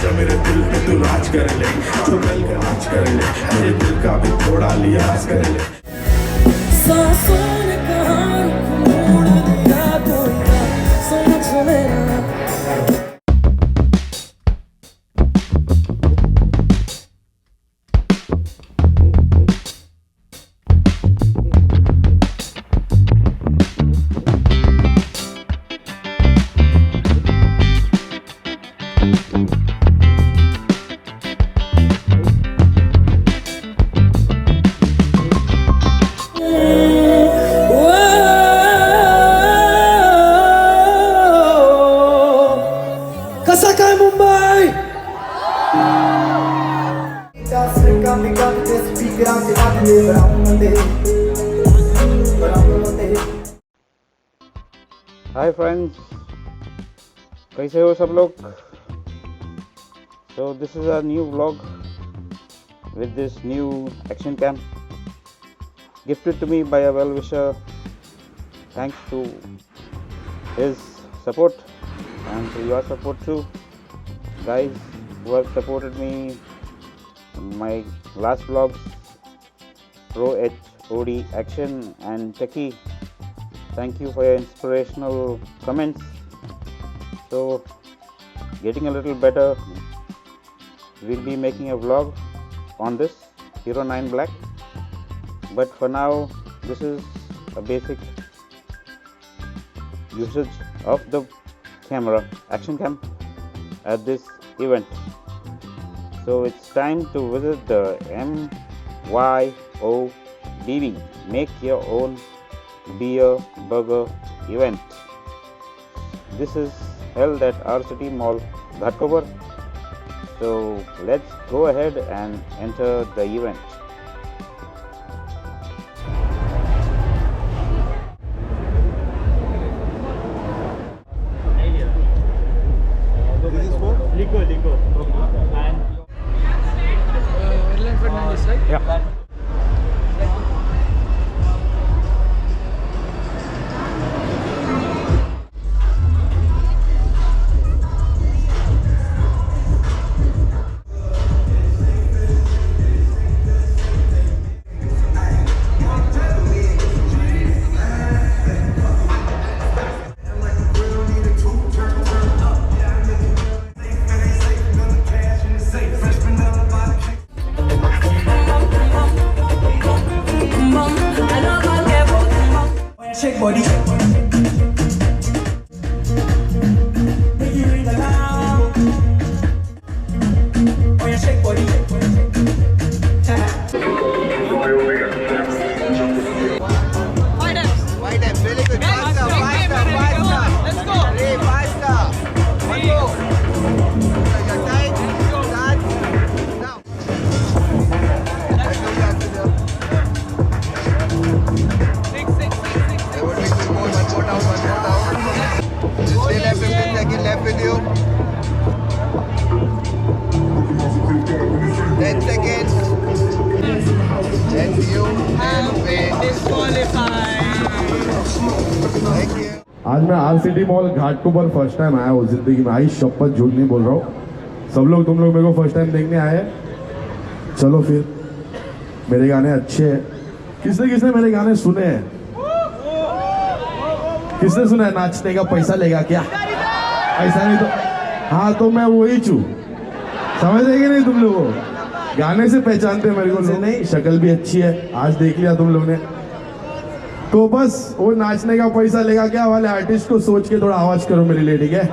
आजा मेरे दिल पे तू राज कर ले, जो कल का राज कर ले, मेरे दिल का भी थोड़ा लिहाज कर ले। सांसों ने कहाँ मोड़ दिया कोई ना समझ मेरा। कसा काय मुंबई? हाय फ्रेंड्स, कैसे हो सब लोग? So this is a new vlog with this new action cam gifted to me by a well-wisher. Thanks to his support and to your support too, guys who have supported me in my last vlogs, Pro HOD action and techie. Thank you for your inspirational comments. So getting a little better, we'll be making a vlog on this Hero 9 Black, but for now this is a basic usage of the camera, action cam, at this event. So it's time to visit the MYOBB, make your own beer burger event. This is held at rcitymall, Ghatkopar. So let's go ahead and enter the event. This is for Lico. And Erland Fernandez, right? Yeah. Shake body. Make you ring alarm. Oh yeah, shake body. White apps, really good. Faster. Let's go. 3, faster. 1 go. Your time. Start. Now. There would be 2 more. 1 more down. Stay left 15 seconds. Left with you. 10 seconds. Then you have been disqualified. Thank you. आज मैं RCT mall Ghatkopar first time आया हूँ जिंदगी में, आई शपथ झूठ नहीं बोल रहा हूँ। सब लोग तुम लोग मेरे को फर्स्ट टाइम देखने आए हैं। चलो फिर, मेरे गाने अच्छे हैं। किसने किसने मेरे गाने सुने हैं? किसने सुना है? नाचने का पैसा लेगा क्या? ऐसा नहीं तो हाँ, तो मैं वही चू, समझ देंगे नहीं तुम लोगों? गाने से पहचानते मेरे को लोग। नहीं, शक्ल भी अच्छी है, आज देख लिया तुम लोग ने। तो बस वो नाचने का पैसा लेगा क्या वाले आर्टिस्ट को सोच के थोड़ा आवाज करो मेरे लिए, ठीक है?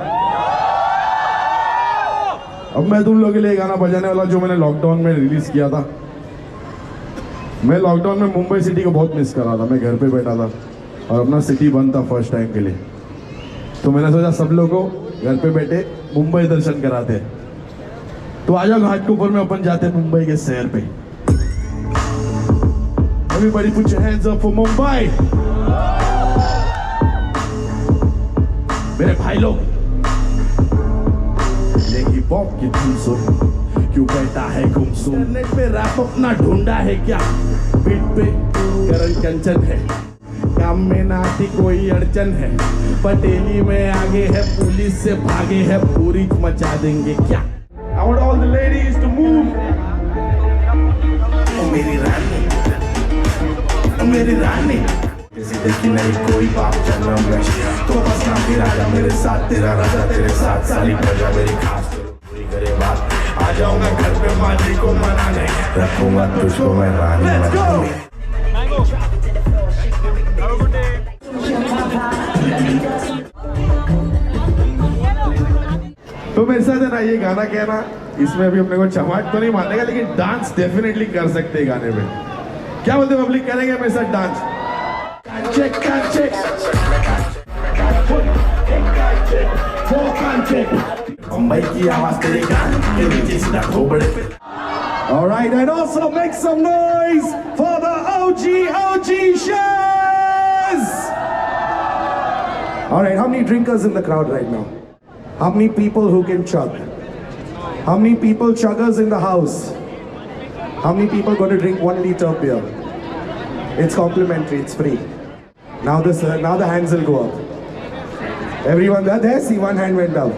अब मैं तुम लोगों के लिए गाना बजाने वाला जो मैंने लॉकडाउन में रिलीज किया था। मैं लॉकडाउन में मुंबई सिटी को बहुत मिस कर रहा था। मैं घर पे बैठा था और अपना सिटी बंद था फर्स्ट टाइम के लिए, तो मैंने सोचा सब लोगों को घर पे बैठे मुंबई दर्शन कराते। तो आजा घाटकोपर में अपन जाते मुंबई के शहर पे। Everybody put your hands up for Mumbai. मेरे भाई लोग, ये हिप हॉप की धुन सुन, क्यों बैठा है गुमसुम? इंटरनेट पे रैप अपना ढूंढा है क्या? बीट पे करण कंचन है, काम में ना आती कोई अड़चन है, पटेली में आगे है, पुलिस से भागे है, पूरी मचा देंगे क्या? I want all the ladies to move. ओ मेरी रानी किसी देखी नहीं कोई बाप जन्म में तो बस ना भी राजा मेरे साथ तेरा राजा तेरे साथ सारी प्रजा मेरी खास पूरी करे बात आ जाऊंगा घर पे माली को मनाने रखूंगा तुझको मैं रानी बनाने तो मेरे साथ है ना ये गाना कहना इसमें भी अपने को चमाट तो नहीं मानेगा लेकिन डांस डेफिनेटली कर सकते हैं गाने में क्या बोलते पब्लिक करेंगे मेरे साथ डांस मुंबई की आवाज तेरे गाने के नीचे सीधा खोपड़े पे All right, and also make some noise for the OG shares. All right, how many drinkers in the crowd right now? How many people who can chug? How many people chuggers in the house? How many people going to drink 1 liter of beer? It's complimentary, it's free. Now the hands will go up. Everyone there, see one hand went up.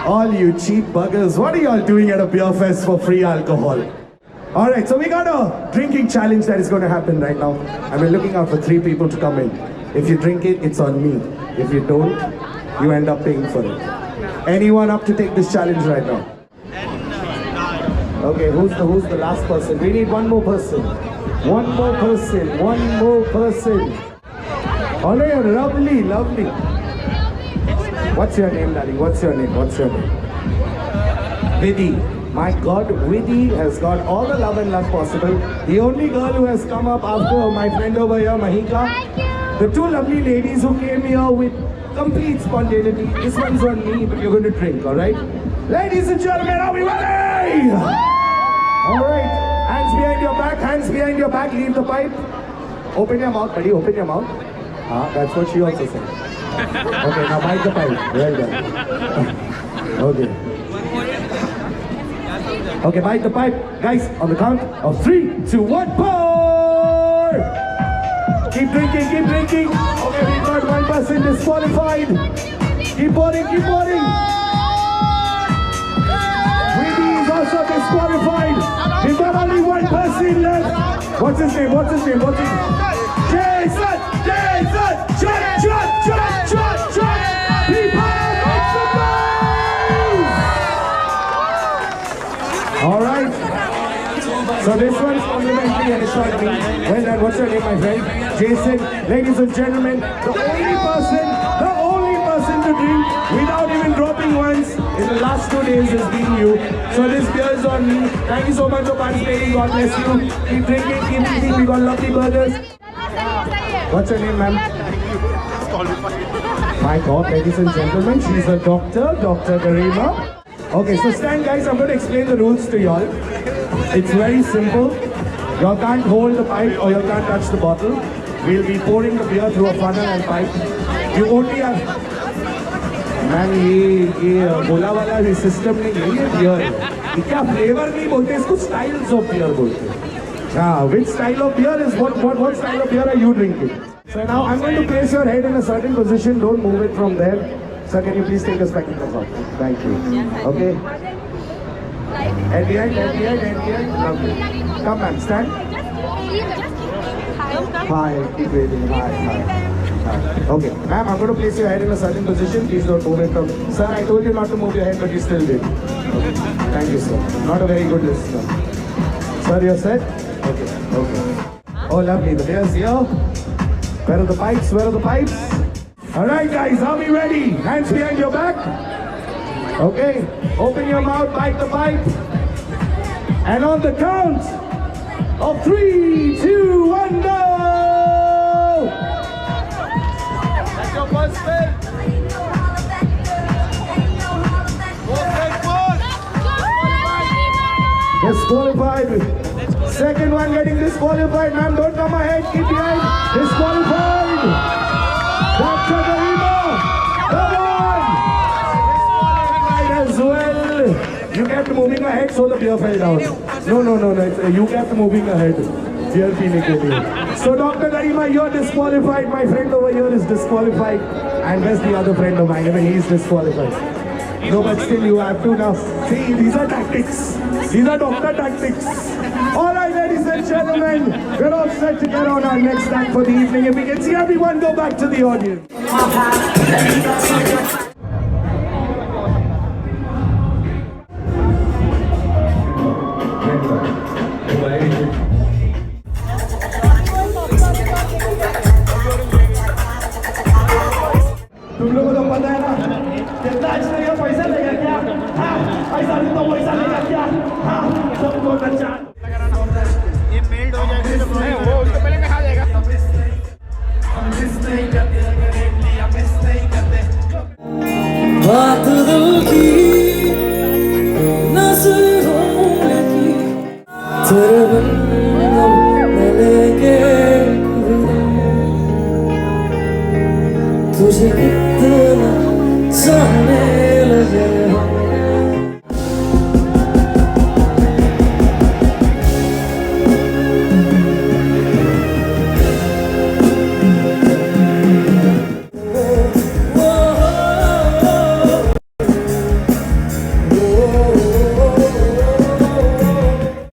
All you cheap buggers, what are y'all doing at a beer fest for free alcohol? All right, so we got a drinking challenge that is going to happen right now. And we're looking out for 3 people to come in. If you drink it, it's on me. If you don't, you end up paying for it. Anyone up to take this challenge right now? Okay, who's the last person? We need one more person. One more person. One more person. Oh no, you're lovely, lovely. What's your name, darling? What's your name? What's your name? Vidhi. My God, Vidhi has got all the love and love possible. The only girl who has come up after my friend over here, Mahika. The 2 lovely ladies who came here with complete spontaneity. This one's on me, but you're going to drink, alright? Ladies and gentlemen, are we ready? Alright, hands behind your back, hands behind your back, leave the pipe. Open your mouth, buddy, open your mouth. That's what she also said. Okay, now bite the pipe. Well done. Okay. Okay, bite the pipe. Guys, on the count of 3, 2, 1, pour! Keep drinking, keep drinking. Okay, we got 1 person disqualified. Keep pouring, keep pouring. Weedy is also disqualified. We've got only 1 person left. What's his name? What's his name? What's his name? Jason! Jason! Chut! People, make some noise! All right. So this one's complimentary and it's not me. Well done. What's your name, my friend? Jason. Ladies and gentlemen, the only person to drink without even dropping once in the last 2 days has been you. So this beer is on me. Thank you so much for participating. God bless you. Keep drinking, keep eating. We got lovely burgers. What's your name, ma'am? My God, ladies and gentlemen, she's a doctor, Dr. Garima. Okay, so stand, guys. I'm going to explain the rules to y'all. It's very simple. Y'all can't hold the pipe or you can't touch the bottle. We'll be pouring the beer through a funnel and pipe. You only have... Man, ये बोला वाला system नहीं है, ये beer है. ये क्या flavor नहीं बोलते, इसको styles of beer बोलते. Which style of beer is what style of beer are you drinking? So now I'm going to place your head in a certain position. Don't move it from there. Sir, can you please take us back in the front? Thank you. Okay. Head behind. Lovely. Come, ma'am, stand. Hi, keep breathing. Hi. Okay, ma'am, I'm going to place your head in a certain position. Please don't move it from. Sir, I told you not to move your head, but you still did. Okay. Thank you, sir. Not a very good listener. Sir, you're set? Okay. Oh, lovely. The beer's here. Where are the pipes? Where are the pipes? Alright, guys, are we ready? Hands behind your back. Okay. Open your mouth, bite the pipe. And on the count of 3, 2, 1, go! That's your first spin. Disqualified. Second one getting disqualified. Ma'am, don't come ahead. Keep behind. Disqualified. Dr. Garima. Come on. Disqualified as well. You kept moving ahead, so the beer fell down. No. You kept moving ahead. Beer peene ke liye. So Dr. Garima, you're disqualified. My friend over here is disqualified. And where's the other friend of mine? Even he's disqualified. No, but still you have to now. See, these are tactics. These are doctor tactics. All right, ladies and gentlemen, we're all set to get on our next act for the evening. If we can see everyone go back to the audience.